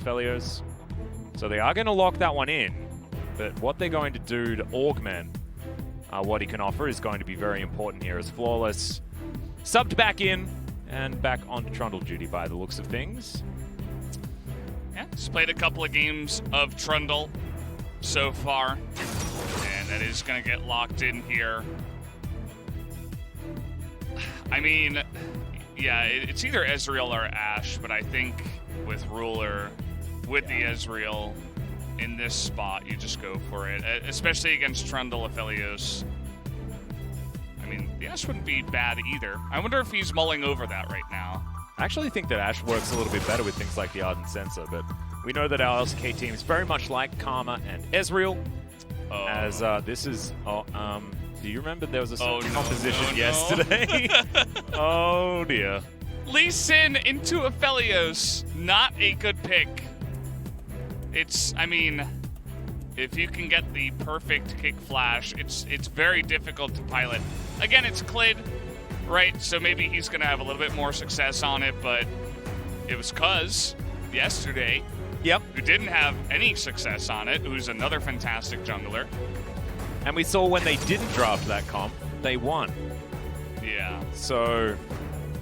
Aphelios. So they are going to lock that one in. But what they're going to do to augment what he can offer is going to be very important here, as Flawless subbed back in and back onto Trundle duty by the looks of things. Yeah, he's played a couple of games of Trundle so far, and that is going to get locked in here. I mean, yeah, it's either Ezreal or Ashe, but I think with Ruler, with the Ezreal in this spot, you just go for it, especially against Trundle Aphelios. I mean, the Ashe wouldn't be bad either. I wonder if he's mulling over that right now. I actually think that Ashe works a little bit better with things like the Ardent Sensor, but we know that our LCK team is very much like Karma and Ezreal, as this is... do you remember there was a certain composition yesterday? Oh, dear. Lee Sin into Aphelios, not a good pick. It's, I mean, if you can get the perfect kick flash, it's very difficult to pilot. Again, it's Clid, right? So maybe he's going to have a little bit more success on it, but it was Cuz yesterday who didn't have any success on it, who's another fantastic jungler. And we saw when they didn't draft that comp, they won. Yeah. So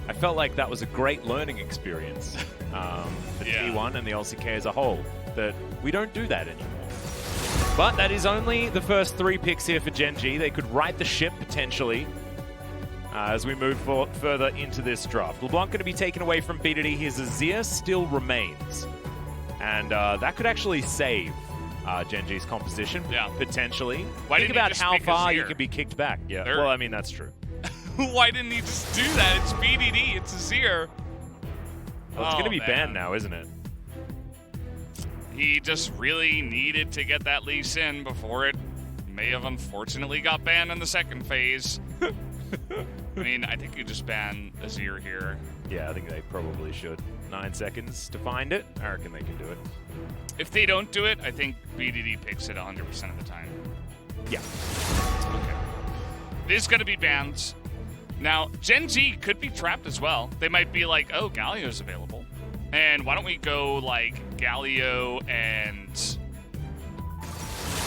I felt like that was a great learning experience for T1 and the LCK as a whole, that we don't do that anymore. But that is only the first 3 picks here for Gen.G. They could right the ship potentially as we move further into this draft. LeBlanc going to be taken away from B2D. His Azir still remains. And that could actually save Gen.G's composition, potentially. Think about how far you can be kicked back. Yeah, well, I mean, that's true. Why didn't he just do that? It's BDD, it's Azir. Well, it's going to be banned now, isn't it? He just really needed to get that Lee Sin before it may have unfortunately got banned in the second phase. I mean, I think you just ban Azir here. Yeah, I think they probably should. 9 seconds to find it. I reckon they can do it. If they don't do it, I think BDD picks it 100% of the time. Yeah. Okay. It is going to be banned. Now, Gen.G could be trapped as well. They might be like, oh, Galio's available. And why don't we go, like, Galio and,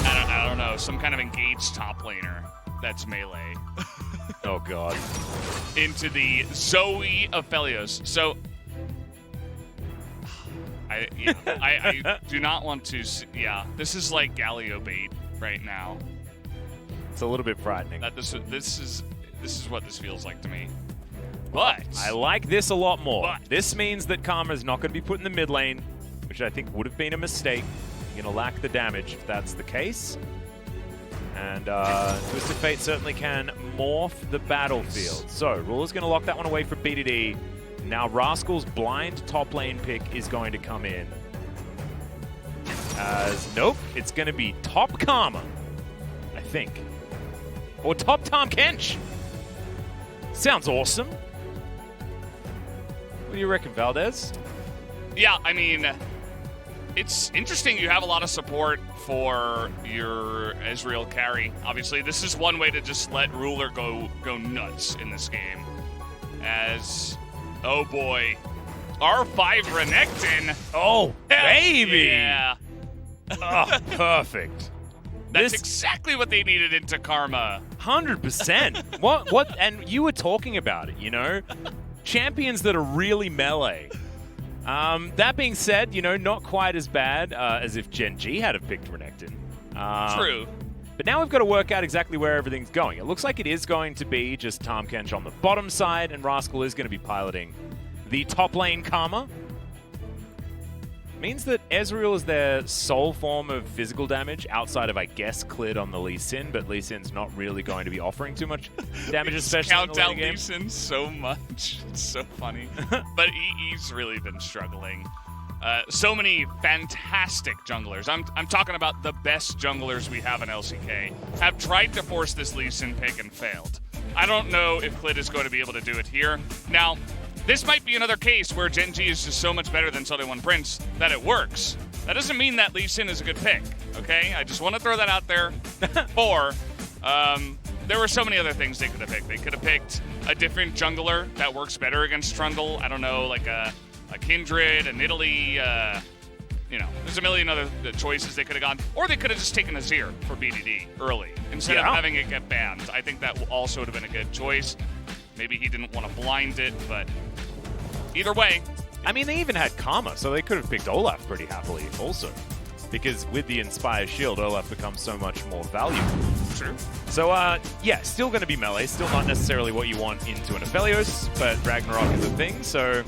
I don't know, some kind of engaged top laner that's melee. Oh, God. Into the Zoe Aphelios. So, I do not want to, this is like Galio bait right now. It's a little bit frightening. This is what this feels like to me. But I like this a lot more. This means that Karma is not going to be put in the mid lane, which I think would have been a mistake. You're going to lack the damage if that's the case. And Twisted Fate certainly can morph the battlefield. So Ruler's going to lock that one away for BDD. Now Rascal's blind top lane pick is going to come in. Nope, it's going to be top Karma, I think. Or top Tahm Kench. Sounds awesome. What do you reckon, Valdez? Yeah, I mean, it's interesting you have a lot of support for your Ezreal carry. Obviously, this is one way to just let Ruler go nuts in this game. As, oh boy, R5 Renekton. Oh, baby! Yeah. Oh, perfect. That's exactly what they needed into Karma. 100%. What? And you were talking about it, you know? Champions that are really melee. That being said, you know, not quite as bad as if Gen.G had have picked Renekton. True. But now we've got to work out exactly where everything's going. It looks like it is going to be just Tahm Kench on the bottom side, and Rascal is going to be piloting the top lane Karma. Means that Ezreal is their sole form of physical damage outside of, I guess, Clid on the Lee Sin, but Lee Sin's not really going to be offering too much damage, especially in the late game. Lee Sin so much. It's so funny. But he's really been struggling. So many fantastic junglers. I'm talking about the best junglers we have in LCK have tried to force this Lee Sin pick and failed. I don't know if Clid is going to be able to do it here. Now, this might be another case where Gen.G is just so much better than SeolHaeOne Prince that it works. That doesn't mean that Lee Sin is a good pick, okay? I just want to throw that out there. Or, there were so many other things they could have picked. They could have picked a different jungler that works better against Trundle. I don't know, like a Kindred, a Nidalee, There's a million other choices they could have gone, or they could have just taken Azir for BDD early instead of having it get banned. I think that also would have been a good choice. Maybe he didn't want to blind it, but either way. I mean, they even had Karma, so they could have picked Olaf pretty happily also. Because with the Inspire Shield, Olaf becomes so much more valuable. True. So, yeah, still going to be melee. Still not necessarily what you want into an Aphelios, but Ragnarok is a thing, so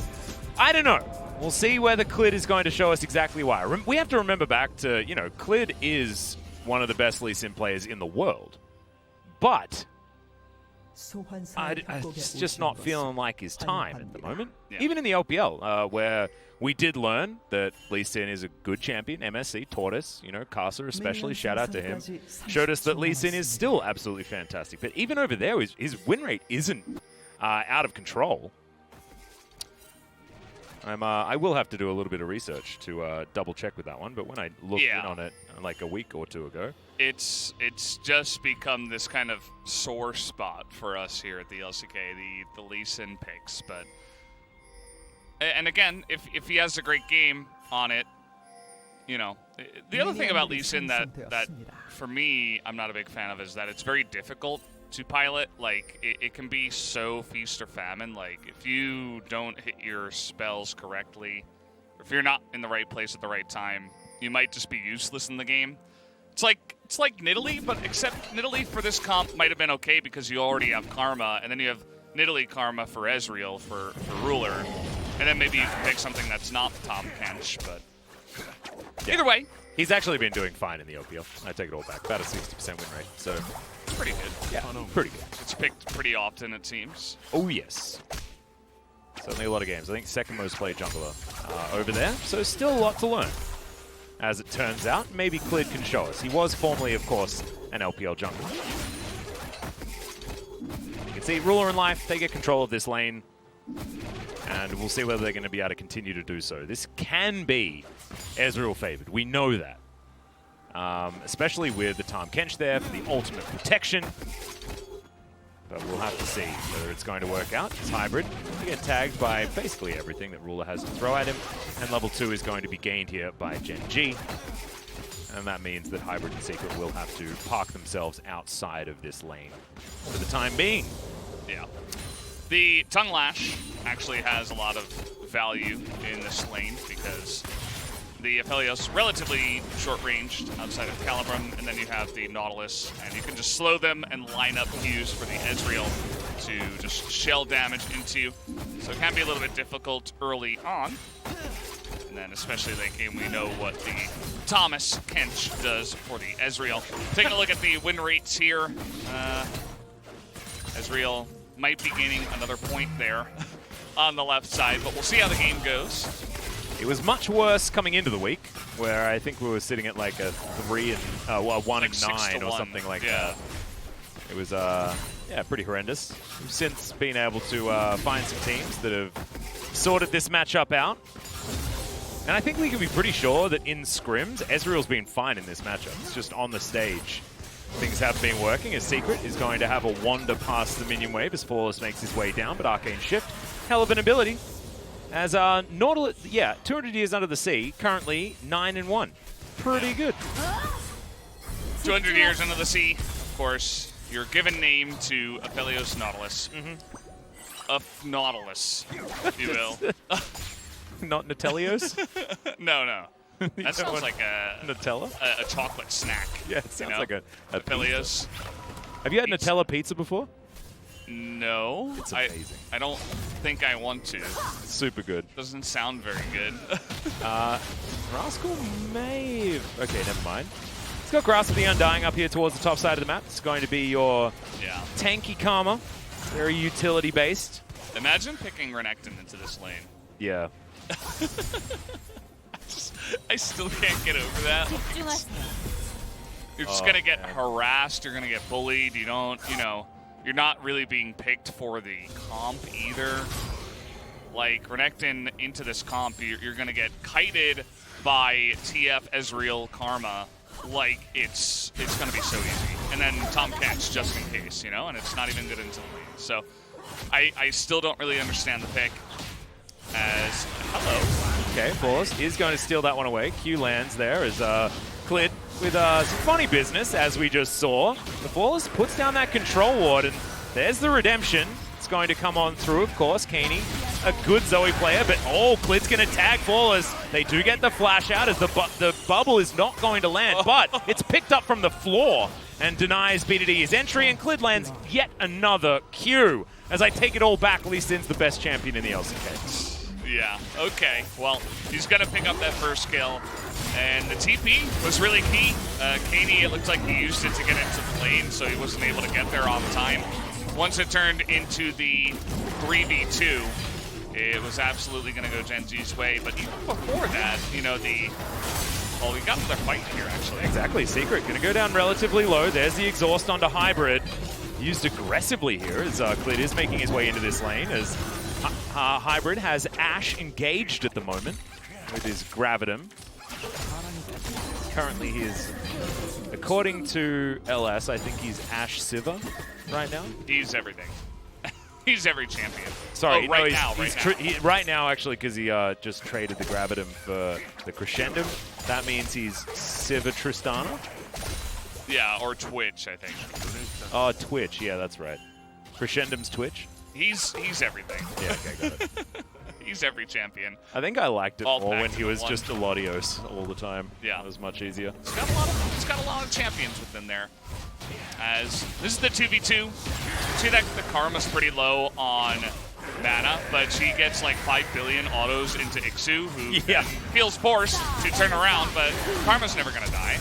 I don't know. We'll see whether Clid is going to show us exactly why. We have to remember back to, you know, Clid is one of the best Lee Sin players in the world. But it's just not feeling like his time at the moment. Yeah. Even in the LPL, where we did learn that Lee Sin is a good champion. MSC taught us, you know, Kasa especially, shout out to him, showed us that Lee Sin is still absolutely fantastic. But even over there, his win rate isn't out of control. I will have to do a little bit of research to double check with that one, but when I looked in on it like a week or two ago, it's just become this kind of sore spot for us here at the LCK, the Lee Sin picks. But and again, if he has a great game on it, you know, the other thing about Lee Sin that for me I'm not a big fan of is that it's very difficult to pilot. Like, it can be so feast or famine. Like, if you don't hit your spells correctly, or if you're not in the right place at the right time, you might just be useless in the game. It's like Nidalee, but except Nidalee for this comp might have been okay because you already have Karma, and then you have Nidalee Karma for Ezreal for Ruler, and then maybe you can pick something that's not Tahm Kench, but either way. He's actually been doing fine in the OPL. I take it all back. About a 60% win rate, so pretty good. Yeah, pretty good. It's picked pretty often, it seems. Oh, yes. Certainly a lot of games. I think second most played jungler over there, so still a lot to learn. As it turns out, maybe Clid can show us. He was formerly, of course, an LPL jungler. You can see Ruler and Life, they get control of this lane, and we'll see whether they're going to be able to continue to do so. This can be Ezreal favored. We know that. Especially with the Tahm Kench there for the ultimate protection. But we'll have to see whether it's going to work out. It's hybrid. You get tagged by basically everything that Ruler has to throw at him. And level 2 is going to be gained here by Gen.G. And that means that Hybrid and Secret will have to park themselves outside of this lane for the time being. Yeah. The Tongue Lash actually has a lot of value in this lane because the Aphelios relatively short-ranged outside of Calibrum, and then you have the Nautilus, and you can just slow them and line up Qs for the Ezreal to just shell damage into you. So it can be a little bit difficult early on. And then especially late game, we know what the Thomas Kench does for the Ezreal. Taking a look at the win rates here. Ezreal might be gaining another point there on the left side, but we'll see how the game goes. It was much worse coming into the week, where I think we were sitting at like a 1 and 9 or something like that. It was yeah, pretty horrendous. We've since been able to find some teams that have sorted this matchup out. And I think we can be pretty sure that in scrims, Ezreal's been fine in this matchup. It's just on the stage. Things have been working. A Secret is going to have a wander past the minion wave as Flawless makes his way down, but Arcane Shift, hell of an ability. As Nautilus, yeah, 200 years under the sea, currently 9 and 1. Pretty good. 200 years under the sea, of course, your given name to Aphelios Nautilus. Nautilus, if you will. Not Natelios? No. That sounds like a Nutella? A chocolate snack. Yeah, it sounds like a Aphelios. Have you had Nutella pizza before? No. It's amazing. I don't think I want to. Super good. Doesn't sound very good. Rascal may have... Okay, never mind. It's got Grasp of the Undying up here towards the top side of the map. It's going to be your tanky Karma. Very utility-based. Imagine picking Renekton into this lane. Yeah. I still can't get over that. You're just gonna get harassed. You're gonna get bullied. You don't, you're not really being picked for the comp either. Like Renekton into this comp, you're gonna get kited by TF Ezreal Karma. Like it's gonna be so easy. And then Tahm Kench just in case, and it's not even good into the lane. So I still don't really understand the pick. As hello. Okay, Flawless is going to steal that one away. Q lands there as Clid with some funny business, as we just saw. The Flawless puts down that control ward, and there's the redemption. It's going to come on through, of course. Keine, a good Zoe player, but Clid's going to tag Flawless. They do get the flash out as the bubble is not going to land, but it's picked up from the floor and denies B2D his entry, and Clid lands yet another Q. As I take it all back, Lee Sin's the best champion in the LCK. Yeah, okay. Well, he's going to pick up that first kill. And the TP was really key. Keine, it looked like he used it to get into the lane, so he wasn't able to get there on time. Once it turned into the 3v2, it was absolutely going to go Gen.G's way. But even before that, you know, well, we got another fight here, actually. Exactly. Secret going to go down relatively low. There's the exhaust onto Hybrid. Used aggressively here as Clid is making his way into this lane, as Hybrid has Ashe engaged at the moment with his Gravitum. Currently he is, according to LS, I think he's Ashe Siva right now. He's everything. He's every champion. Sorry, right now, actually, because he just traded the Gravitum for the Crescendum. That means he's Siva Tristana. Yeah, or Twitch, I think. Oh, Twitch. Yeah, that's right. Crescendum's Twitch. He's everything. Yeah, okay, got it. He's every champion. I think I liked it All more when he was one. just Elodios all the time. Yeah. It was much easier. He's got a lot of champions within there. As this is the 2v2. See that the Karma's pretty low on mana, but she gets like 5 billion autos into Ikssu, who feels forced to turn around, but Karma's never going to die.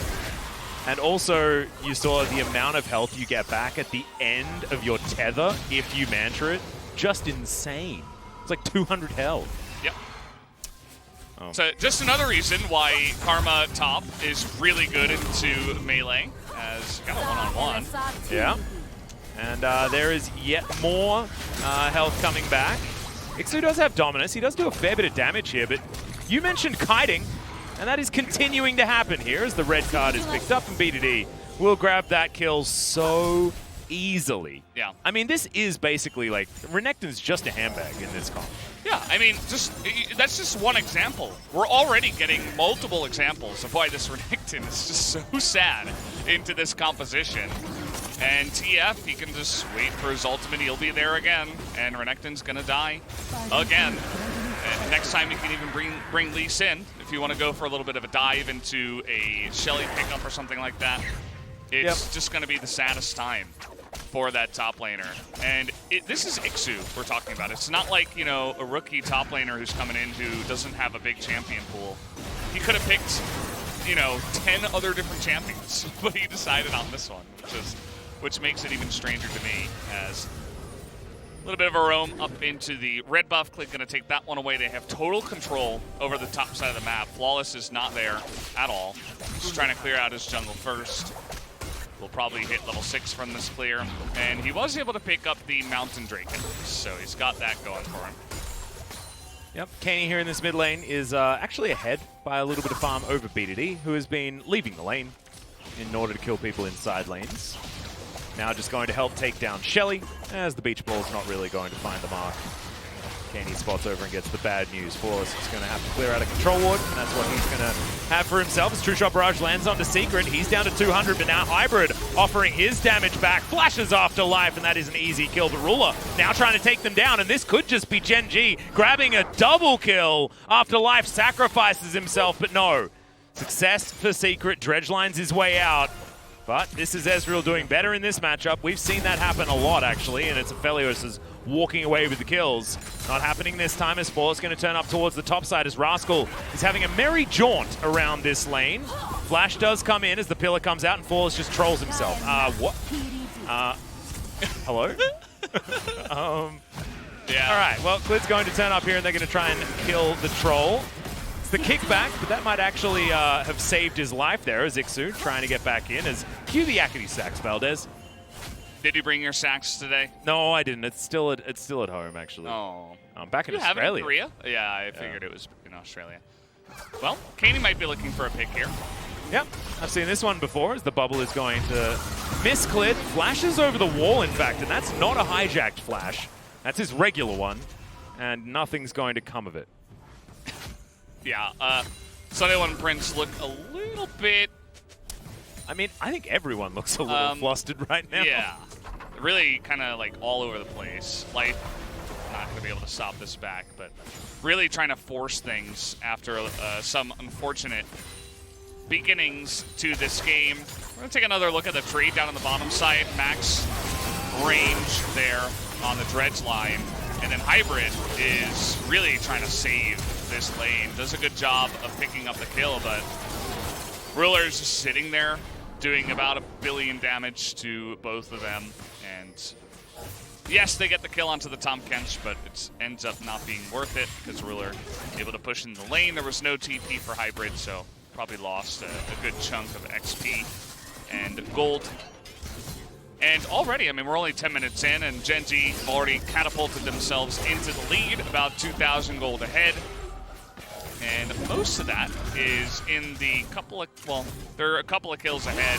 And also, you saw the amount of health you get back at the end of your tether if you mantra it. Just insane. It's like 200 health. Yep. Oh. So just another reason why Karma top is really good into melee, as got a one-on-one. Yeah. And there is yet more health coming back. Ikssu does have dominance. He does do a fair bit of damage here, but you mentioned kiting, and that is continuing to happen here as the red card is picked up, and B2D will grab that kill so easily. Yeah. I mean, this is basically like, Renekton's just a handbag in this comp. Yeah, I mean, that's just one example. We're already getting multiple examples of why this Renekton is just so sad into this composition. And TF, he can just wait for his ultimate, he'll be there again, and Renekton's gonna die again. And next time you can even bring Lee Sin, if you want to go for a little bit of a dive into a Shelly pickup or something like that. It's just gonna be the saddest time for that top laner. And this is Ikssu we're talking about. It's not like, you know, a rookie top laner who's coming in who doesn't have a big champion pool. He could have picked, you know, 10 other different champions, but he decided on this one, which makes it even stranger to me, as a little bit of a roam up into the red buff. Clid gonna take that one away. They have total control over the top side of the map. Flawless is not there at all. Just trying to clear out his jungle first. Will probably hit level 6 from this clear. And he was able to pick up the Mountain Drake, so he's got that going for him. Yep, Keine here in this mid lane is actually ahead by a little bit of farm over B2D, who has been leaving the lane in order to kill people in side lanes. Now just going to help take down Shelly, as the beach ball's not really going to find the mark. Keine spots over and gets the bad news. Flawless is going to have to clear out a control ward, and that's what he's going to have for himself. As True Shot Barrage lands onto Secret, he's down to 200, but now Hybrid offering his damage back, flashes after life, and that is an easy kill. But Ruler now trying to take them down, and this could just be Gen.G grabbing a double kill after life sacrifices himself, but no. Success for Secret, Dredge lines his way out. But this is Ezreal doing better in this matchup. We've seen that happen a lot, actually, and it's Aphelios is walking away with the kills. Not happening this time as Flawless going to turn up towards the top side as Rascal is having a merry jaunt around this lane. Flash does come in as the pillar comes out, and Flawless just trolls himself. What? Hello? Yeah. All right, well, Clid's going to turn up here, and they're going to try and kill the troll. The kickback, but that might actually have saved his life there as Ikssu trying to get back in as cue the Yakety Sax, Valdez. Did you bring your sacks today? No, I didn't. It's still at home, actually. Oh. I'm back in Australia. Australia. Have it in Korea? Yeah, I figured it was in Australia. Well, Keine might be looking for a pick here. Yep, I've seen this one before as the bubble is going to miss Clid. Flashes over the wall, in fact, and that's not a hijacked flash. That's his regular one, and nothing's going to come of it. Yeah, SeolHaeOne Prince look a little bit... I mean, I think everyone looks a little flustered right now. Yeah, really kind of like all over the place. Life not going to be able to stop this back, but really trying to force things after some unfortunate beginnings to this game. We're going to take another look at the trade down on the bottom side. Max range there on the dredge line. And then Hybrid is really trying to save this lane. Does a good job of picking up the kill, but Ruler's just sitting there doing about 1 billion damage to both of them. And yes, they get the kill onto the Tahm Kench, but it ends up not being worth it because Ruler able to push in the lane. There was no TP for Hybrid, so probably lost a good chunk of XP and gold. And already, I mean, we're only 10 minutes in, and Gen.G already catapulted themselves into the lead, about 2,000 gold ahead. And most of that is in the couple of, well, there are a couple of kills ahead,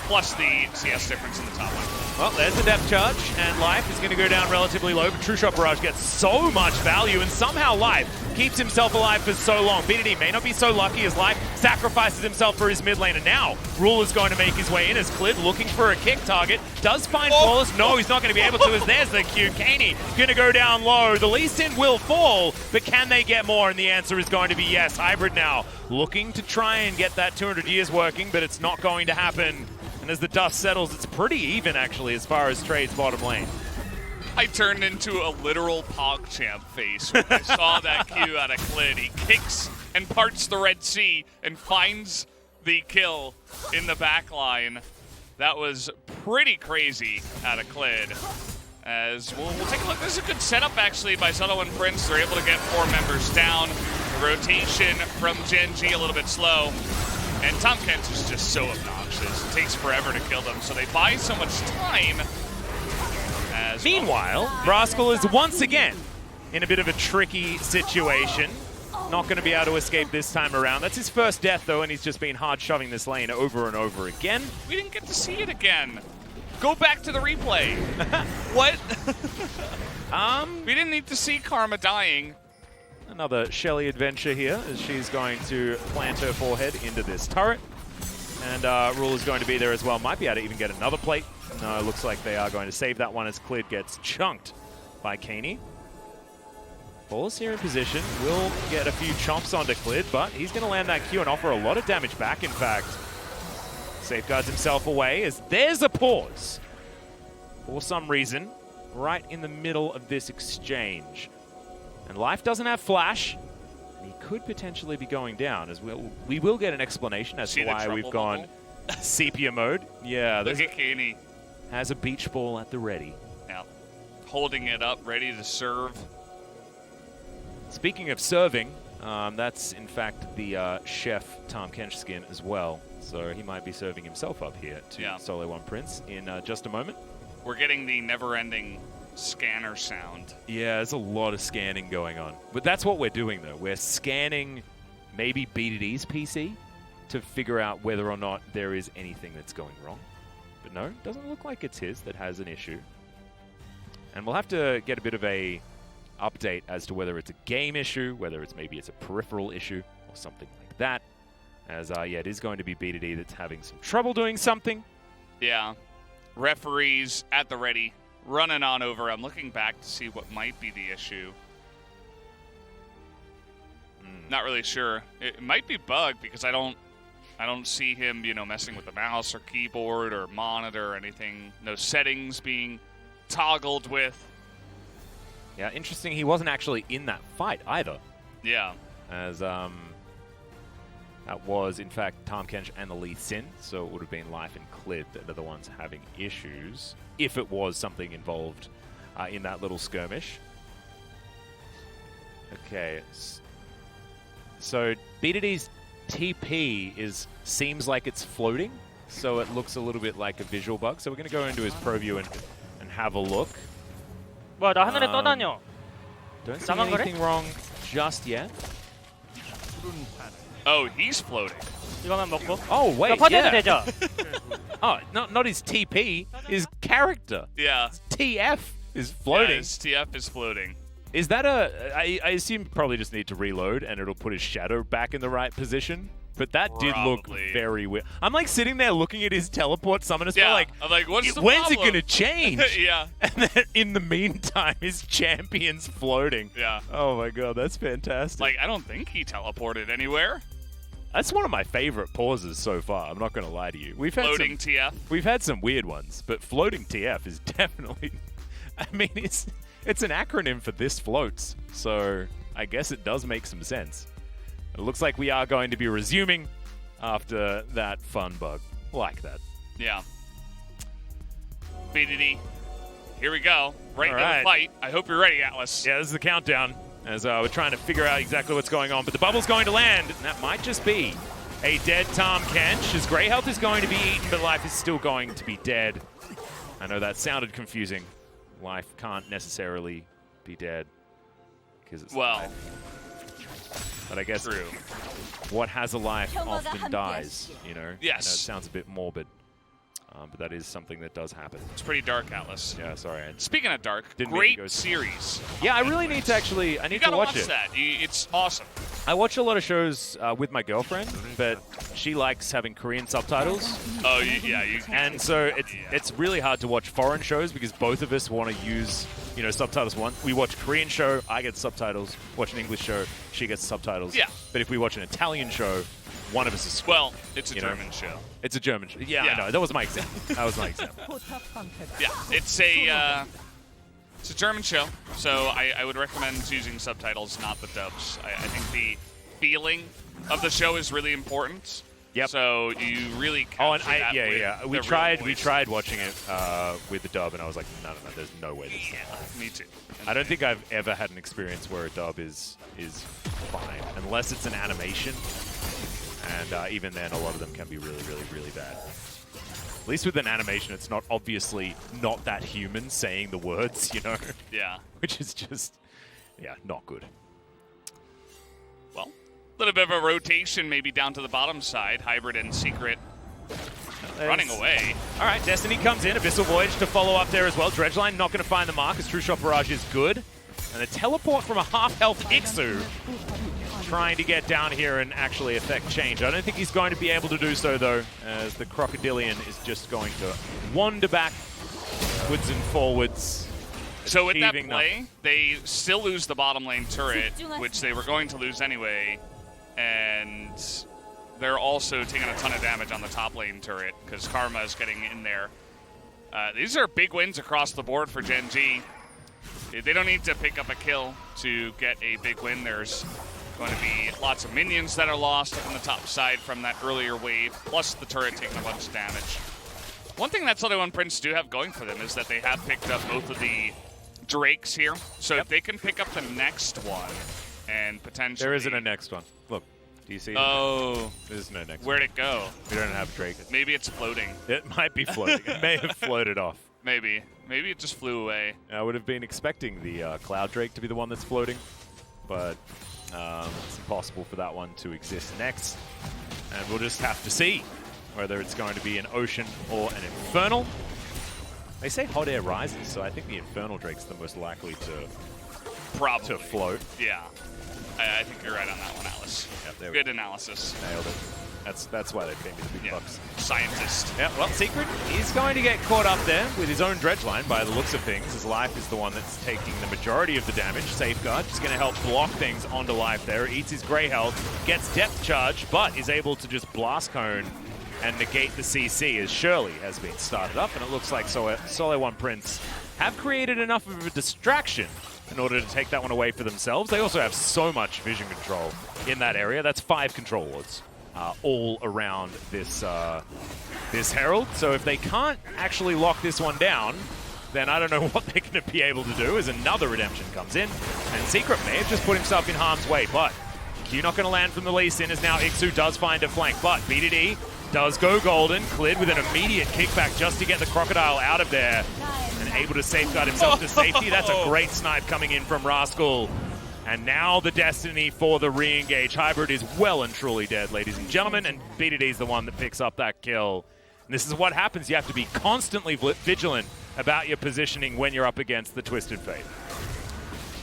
plus the CS difference in the top line. Well, there's the depth charge, and Life is going to go down relatively low, but True Shot Barrage gets so much value, and somehow Life keeps himself alive for so long. BDD may not be so lucky as Life sacrifices himself for his mid lane, and now Ruler's going to make his way in as Clid looking for a kick target. Does find Flawless. No, he's not going to be able to as there's the Q. Keine going to go down low. The Lee Sin will fall, but can they get more? And the answer is going to be yes. Hybrid now looking to try and get that 200 years working, but it's not going to happen. And as the dust settles, it's pretty even, actually, as far as Trade's bottom lane. I turned into a literal PogChamp face when I saw that Q out of Clid. He kicks and parts the Red Sea and finds the kill in the back line. That was pretty crazy out of Clid. As we'll take a look. This is a good setup, actually, by SeolHaeOne Prince. They're able to get 4 members down. The rotation from Gen.G a little bit slow. And Tahm Kench is just so obnoxious. It takes forever to kill them, so they buy so much time. Meanwhile, Rascal is once again in a bit of a tricky situation. Not going to be able to escape this time around. That's his first death, though, and he's just been hard shoving this lane over and over again. We didn't get to see it again. Go back to the replay. What? We didn't need to see Karma dying. Another Shelly adventure here as she's going to plant her forehead into this turret. And Rule is going to be there as well. Might be able to even get another plate. No, it looks like they are going to save that one as Clid gets chunked by Keine. Ball's here in position. Will get a few chomps onto Clid, but he's going to land that Q and offer a lot of damage back, in fact. Safeguards himself away as there's a pause. For some reason, right in the middle of this exchange. And Life doesn't have flash. He could potentially be going down, as we will get an explanation as to why we've gone sepia mode. Yeah, look at Keine. Has a beach ball at the ready. Yeah, holding it up, ready to serve. Speaking of serving, that's in fact the chef Tahm Kench skin as well. So he might be serving himself up here to SeolHaeOne Prince in just a moment. We're getting the never-ending scanner sound. Yeah, there's a lot of scanning going on. But that's what we're doing, though. We're scanning maybe BDD's PC to figure out whether or not there is anything that's going wrong. But no, it doesn't look like it's his that has an issue. And we'll have to get a bit of a update as to whether it's a game issue, whether maybe it's a peripheral issue, or something like that. As, yeah, it is going to be BDD that's having some trouble doing something. Yeah. Referees at the ready, running on over. I'm looking back to see what might be the issue. Not really sure. It might be bug because I don't see him, you know, messing with the mouse or keyboard or monitor or anything. No settings being toggled with. Yeah, interesting. He wasn't actually in that fight either. Yeah. As that was, in fact, Tahm Kench and the Lee Sin, so it would have been Life and Clid that are the ones having issues, if it was something involved in that little skirmish. Okay, so BDD's TP seems like it's floating, so it looks a little bit like a visual bug. So we're going to go into his ProView and have a look. 뭐야, 나 하늘에 떠다녀. Don't see anything wrong just yet. Oh, he's floating. 이거만 먹고. Oh, wait, 퍼져도 되죠? Oh, not his TP, his character. Yeah. TF is floating. Yeah, his TF is floating. Is that I assume probably just need to reload and it'll put his shadow back in the right position. But that did look very weird. I'm like sitting there looking at his teleport summoner spell like, I'm like, what's the when's problem? it going to change? Yeah. And then in the meantime, his champion's floating. Yeah. Oh my god, that's fantastic. Like, I don't think he teleported anywhere. That's one of my favorite pauses so far. I'm not going to lie to you. Floating TF. We've had some weird ones, but floating TF is definitely. I mean, it's an acronym for this floats, so I guess it does make some sense. It looks like we are going to be resuming after that fun bug. Like that. Yeah. BDD. Here we go. Right All into right. the fight. I hope you're ready, Atlas. Yeah, this is the countdown as we're trying to figure out exactly what's going on. But the bubble's going to land, and that might just be a dead Tahm Kench. His grey health is going to be eaten, but life is still going to be dead. I know that sounded confusing. Life can't necessarily be dead because it's life. But I guess True. What has a life often dies, you know? Yes. I know it sounds a bit morbid, but that is something that does happen. It's pretty dark, Atlas. Yeah, sorry. Speaking of dark, Didn't mean to go great series. Yeah, I really need to actually, I need You to gotta watch it. that. It's awesome. I watch a lot of shows with my girlfriend, but she likes having Korean subtitles. Oh, yeah. You And so it's really hard to watch foreign shows because both of us want to use, you know, subtitles. We watch a Korean show, I get subtitles. Watch an English show, she gets subtitles. Yeah. But if we watch an Italian show, one of us is screwed. Well, it's a German show. It's a German show. Yeah, Yeah. I know. That was my example. Yeah, it's a German show, so I would recommend using subtitles, not the dubs. I think the feeling of the show is really important. Yep. So you really capture Oh, and that with we the tried real voice. watching it with the dub, and I was like, no, there's no way this. Me too. I don't think I've ever had an experience where a dub is fine, unless it's an animation, and even then, a lot of them can be really, really, really bad. At least with an animation, it's not obviously not that human saying the words, you know? Yeah. Which is just, yeah, not good. Well, a little bit of a rotation maybe down to the bottom side. Hybrid and Secret running away. All right, Destiny comes in. Abyssal Voyage to follow up there as well. Dredgeline not going to find the mark as True Shot Barrage is good. And a teleport from a half-health Iksu trying to get down here and actually affect change. I don't think he's going to be able to do so, though, as the Crocodilian is just going to wander backwards and forwards. So with that achieving play, they still lose the bottom lane turret, which they were going to lose anyway, and they're also taking a ton of damage on the top lane turret because Karma is getting in there. These are big wins across the board for Gen.G. They don't need to pick up a kill to get a big win. There's going to be lots of minions that are lost on the top side from that earlier wave, plus the turret taking a bunch of damage. One thing that SeolHaeOne Prince do have going for them is that they have picked up both of the Drakes here. So if they can pick up the next one and potentially... There isn't a next one. Look, do you see? Oh. There's no next Where'd one. it go? We don't have Drake. Maybe it's floating. It might be floating. It may have floated off. Maybe. Maybe it just flew away. I would have been expecting the Cloud Drake to be the one that's floating, but it's impossible for that one to exist next. And we'll just have to see whether it's going to be an Ocean or an Infernal. They say Hot Air rises, so I think the Infernal Drake's the most likely to float. Yeah. I think you're right on that one, Alice. Yep, there Good analysis. Nailed it. That's why they pay me the big bucks. Scientist. Yeah, well, Secret is going to get caught up there with his own dredge line by the looks of things. His life is the one that's taking the majority of the damage. Safeguard is going to help block things onto life there. Eats his grey health, gets depth charge, but is able to just blast cone and negate the CC as Shirley has been started up. And it looks like SeolHaeOne Prince have created enough of a distraction in order to take that one away for themselves. They also have so much vision control in that area. That's 5 control wards. All around this this Herald. So if they can't actually lock this one down, then I don't know what they're going to be able to do as another redemption comes in. And Secret may have just put himself in harm's way, but Q not going to land from the Lee Sin as now ikssu does find a flank, but BDD does go golden. Clid with an immediate kickback just to get the Crocodile out of there and able to safeguard himself to safety. That's a great snipe coming in from Rascal. And now the destiny for the re-engage. Hybrid is well and truly dead, ladies and gentlemen, and BDD is the one that picks up that kill. And this is what happens. You have to be constantly vigilant about your positioning when you're up against the Twisted Fate.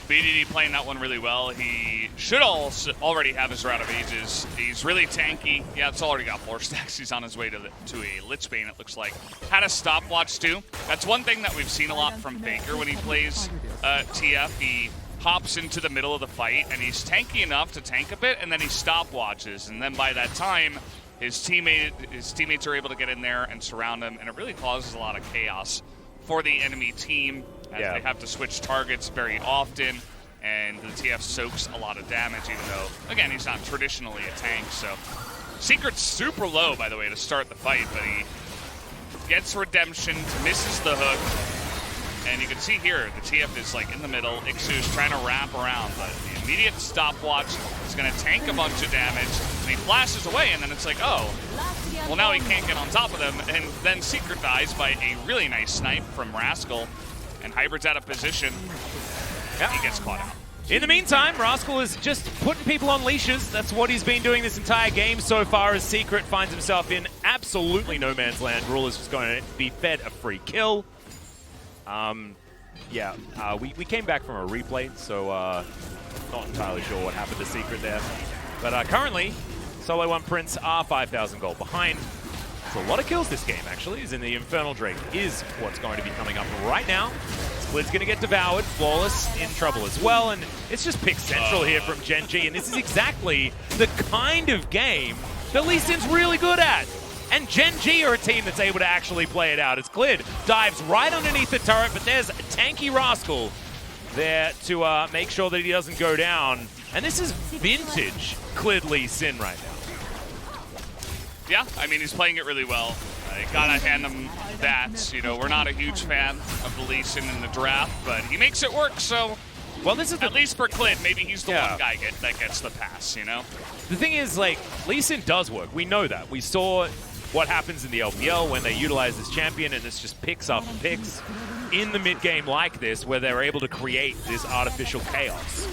BDD playing that one really well. He should also already have his Route of Ages. He's really tanky. Yeah, it's already got 4 stacks. He's on his way to a Lichbane, it looks like. Had a stopwatch too. That's one thing that we've seen a lot from Faker when he plays TF. He hops into the middle of the fight, and he's tanky enough to tank a bit, and then he stopwatches. And then by that time, his teammates are able to get in there and surround him, and it really causes a lot of chaos for the enemy team as they have to switch targets very often, and the TF soaks a lot of damage, even though, again, he's not traditionally a tank. So Secret's super low, by the way, to start the fight, but he gets redemption, misses the hook, and you can see here, the TF is like in the middle. ikssu is trying to wrap around, but the immediate stopwatch is going to tank a bunch of damage, and he flashes away, and then it's like, oh, well, now he can't get on top of them, and then Secret dies by a really nice snipe from Rascal, and Hybrid's out of position. He gets caught out. In the meantime, Rascal is just putting people on leashes. That's what he's been doing this entire game so far, as Secret finds himself in absolutely no man's land. Ruler's just going to be fed a free kill. We came back from a replay, so not entirely sure what happened to Secret there. But currently, SeolHaeOne Prince are 5,000 gold behind. So a lot of kills this game, actually, is in the Infernal Drake is what's going to be coming up right now. Clid's going to get devoured. Flawless in trouble as well, and it's just pick central here from Gen.G, and this is exactly the kind of game that Lee Sin's really good at. And Gen.G are a team that's able to actually play it out, as Clid dives right underneath the turret, but there's a tanky Rascal there to make sure that he doesn't go down. And this is vintage Clid Lee Sin right now. Yeah, I mean, he's playing it really well. Gotta hand him that. You know, we're not a huge fan of the Lee Sin in the draft, but he makes it work, so... Well, this is at least for Clid, maybe he's the one guy that gets the pass, you know? The thing is, like, Lee Sin does work. We know that. We saw what happens in the LPL when they utilize this champion, and it's just picks up picks in the mid-game like this, where they're able to create this artificial chaos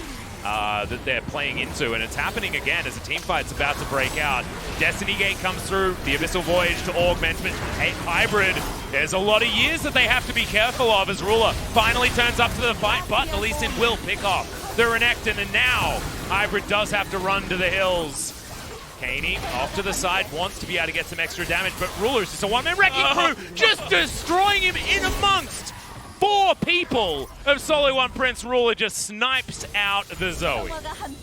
that they're playing into, and it's happening again as a team fight's about to break out. Destiny Gate comes through, the Abyssal Voyage to augment, but hey, Hybrid, there's a lot of years that they have to be careful of as Ruler finally turns up to the fight, but the Lee Sin will pick off the Renekton, and now Hybrid does have to run to the hills. Keine off to the side, wants to be able to get some extra damage, but Ruler's just a one-man wrecking crew, just destroying him in amongst 4 people of SeolHaeOne Prince. Ruler just snipes out the Zoe.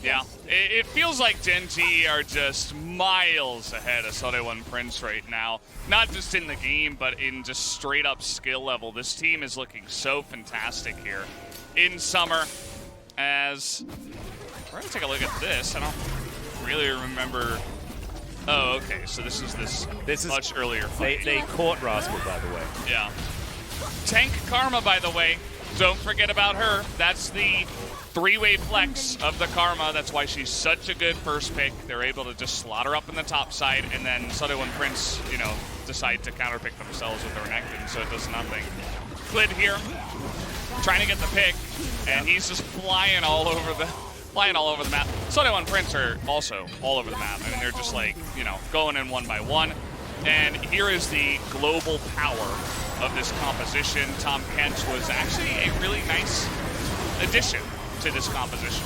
Yeah, it feels like Gen.G are just miles ahead of SeolHaeOne Prince right now. Not just in the game, but in just straight up skill level. This team is looking so fantastic here in summer. As we're gonna take a look at this, I don't really remember. Oh, okay, so this is much earlier fight. They caught Rascal, by the way. Yeah. Tank Karma, by the way. Don't forget about her. That's the 3-way flex of the Karma. That's why she's such a good first pick. They're able to just slot her up in the top side, and then SeolHaeOne Prince, you know, decide to counterpick themselves with their Renekton, so it does nothing. Clid here, trying to get the pick, and he's just flying all over the map. SeolHaeOne Prince are also all over the map. I mean, they're just like, you know, going in one by one. And here is the global power of this composition. Tahm Kench was actually a really nice addition to this composition.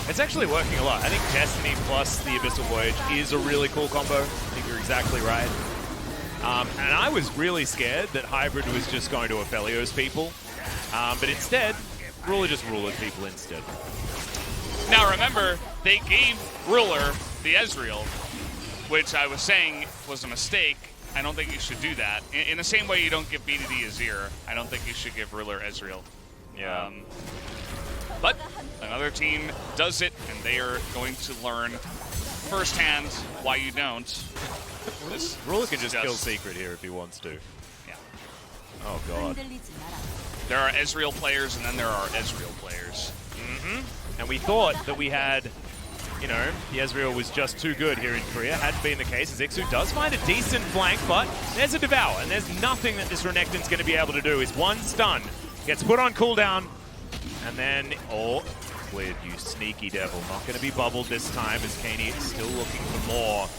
It's actually working a lot. I think Destiny plus the Abyssal Voyage is a really cool combo. I think you're exactly right. And I was really scared that Hybrid was just going to Aphelios people. But instead, Ruler just Rulered people instead. Now remember, they gave Ruler the Ezreal, which I was saying was a mistake. I don't think you should do that. In the same way you don't give BDD Azir, I don't think you should give Ruler Ezreal. Yeah. But another team does it, and they are going to learn firsthand why you don't. Ruler can just kill Secret here if he wants to. Yeah. Oh, God. There are Ezreal players, and then there are Ezreal players. And we thought that we had, you know, the Ezreal was just too good here in Korea. Hadn't been the case, as ikssu does find a decent flank, but there's a Devour, and there's nothing that this Renekton's going to be able to do. Is one stun, gets put on cooldown, and then, Clid, you sneaky devil. Not going to be bubbled this time, as Keine is still looking for more.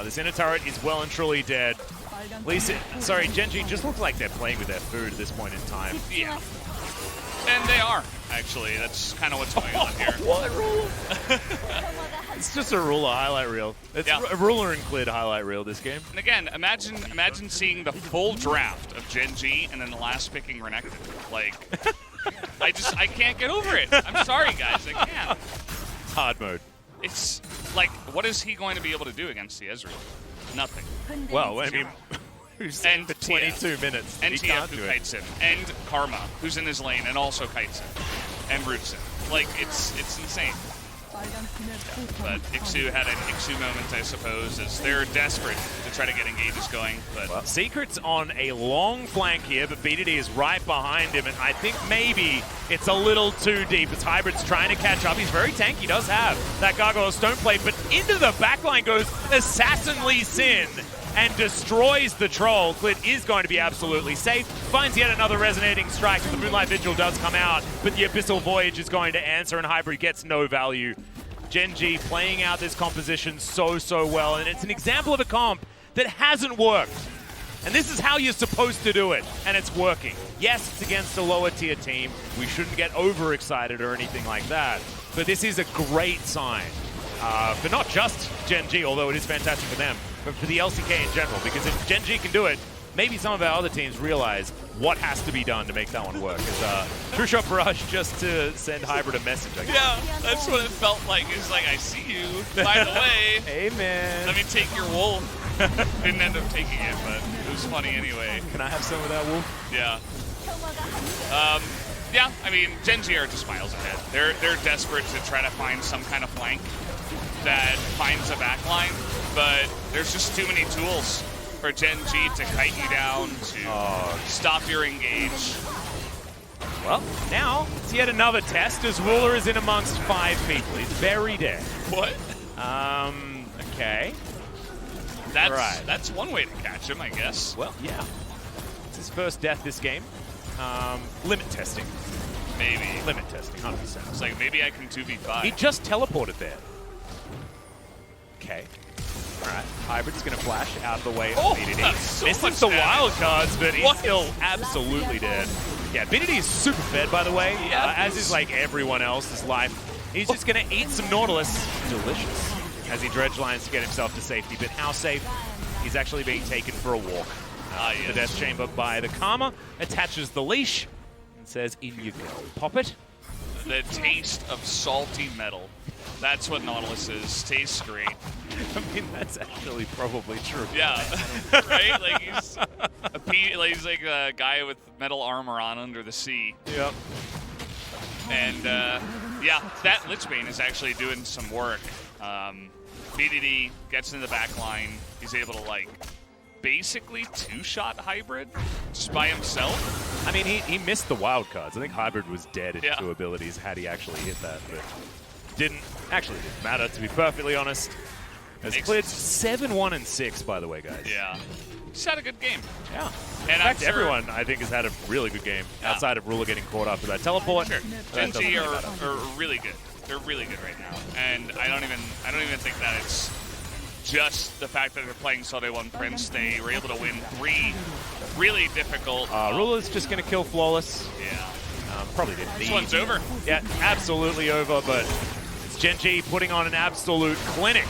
This inner turret is well and truly dead. Gen.G just looks like they're playing with their food at this point in time. Yeah. And they are, actually. That's kind of what's going on here. What rule? It's just a ruler highlight reel. It's a ruler and Clid highlight reel this game. And again, imagine seeing the full draft of Gen.G and then the last picking Renekton. Like, I can't get over it. I'm sorry, guys, I can't. It's hard mode. It's like, what is he going to be able to do against the Ezreal? Nothing. Well, I mean, who's seen for 22 minutes? And he TF can't who do kites him. And Karma, who's in his lane and also kites him. And roots him. Like, it's insane. But ikssu had an ikssu moment, I suppose, as they're desperate to try to get engages going. But well, Secret's on a long flank here, but BDD is right behind him, and I think maybe it's a little too deep as Hybrid's trying to catch up. He's very tanky, he does have that Gargoyle Stone Plate, but into the backline goes Assassin Lee Sin and destroys the troll. Clid is going to be absolutely safe. Finds yet another resonating strike. The Moonlight Vigil does come out, but the Abyssal Voyage is going to answer, and Hybrid gets no value. Gen.G playing out this composition so well, and it's an example of a comp that hasn't worked. And this is how you're supposed to do it, and it's working. Yes, it's against a lower tier team. We shouldn't get overexcited or anything like that, but this is a great sign. For not just Gen.G, although it is fantastic for them, but for the LCK in general, because if Gen.G can do it, maybe some of our other teams realize what has to be done to make that one work. True shot for us just to send Hybrid a message, I guess. yeah, that's what it felt like. It's like, I see you. By the way, hey man, let me take your wool. Didn't end up taking it, but it was funny anyway. Can I have some of that wool? Yeah. Yeah, I mean, Gen.G are just miles ahead. They're desperate to try to find some kind of flank that finds a backline, but there's just too many tools for Gen.G to kite you down, to stop your engage. Well, now it's yet another test as Ruler is in amongst 5 people. He's very dead. What? Okay. That's one way to catch him, I guess. Well, yeah. It's his first death this game. Limit testing. Maybe. Limit testing, 100%. It's like, maybe I can 2v5. He just teleported there. Okay. Alright, Hybrid's gonna flash out of the way of BDD. So Misses the wild cards, but he's still absolutely dead. Yeah, BDD is super fed, by the way, as is like everyone else. His life. He's just gonna eat some Nautilus. Delicious. As he dredge lines to get himself to safety, but how safe? He's actually being taken for a walk. Yes. The Death Chamber by the Karma attaches the leash and says, in you go. Pop it. The taste of salty metal. That's what Nautilus is. Tastes great. I mean, that's actually probably true. Yeah, right? Like he's like a guy with metal armor on under the sea. Yep. And yeah, that Lichbane is actually doing some work. BDD gets in the back line. He's able to like basically 2-shot Hybrid just by himself. I mean, he missed the wild cards. I think Hybrid was dead in 2 abilities had he actually hit that, but didn't matter, to be perfectly honest. As Clid 7-1-6, by the way, guys. Yeah. Just had a good game. Yeah. And in fact, everyone, I think, has had a really good game outside of Ruler getting caught after that teleport. Sure. Gen.G are really good. They're really good right now. And I don't even think that it's just the fact that they're playing SeolHaeOne Prince. They were able to win 3 really difficult. Ruler's just going to kill Flawless. Yeah. Probably didn't need. This one's over. Yeah, absolutely over, but it's Gen.G putting on an absolute clinic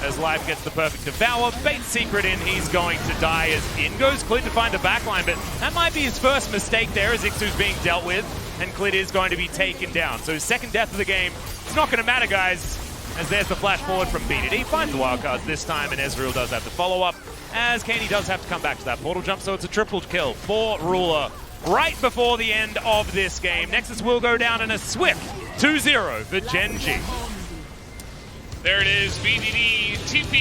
as Life gets the perfect devour. Baits Secret in, he's going to die as in goes Clid to find the backline, but that might be his first mistake there as ikssu's being dealt with, and Clid is going to be taken down. So his second death of the game, it's not going to matter, guys, as there's the flash forward from BDD. Finds the wildcards this time, and Ezreal does have the follow-up, as Keine does have to come back to that portal jump, so it's a triple kill for Ruler right before the end of this game. Nexus will go down in a swift 2-0 for Gen.G. There it is, BDD TP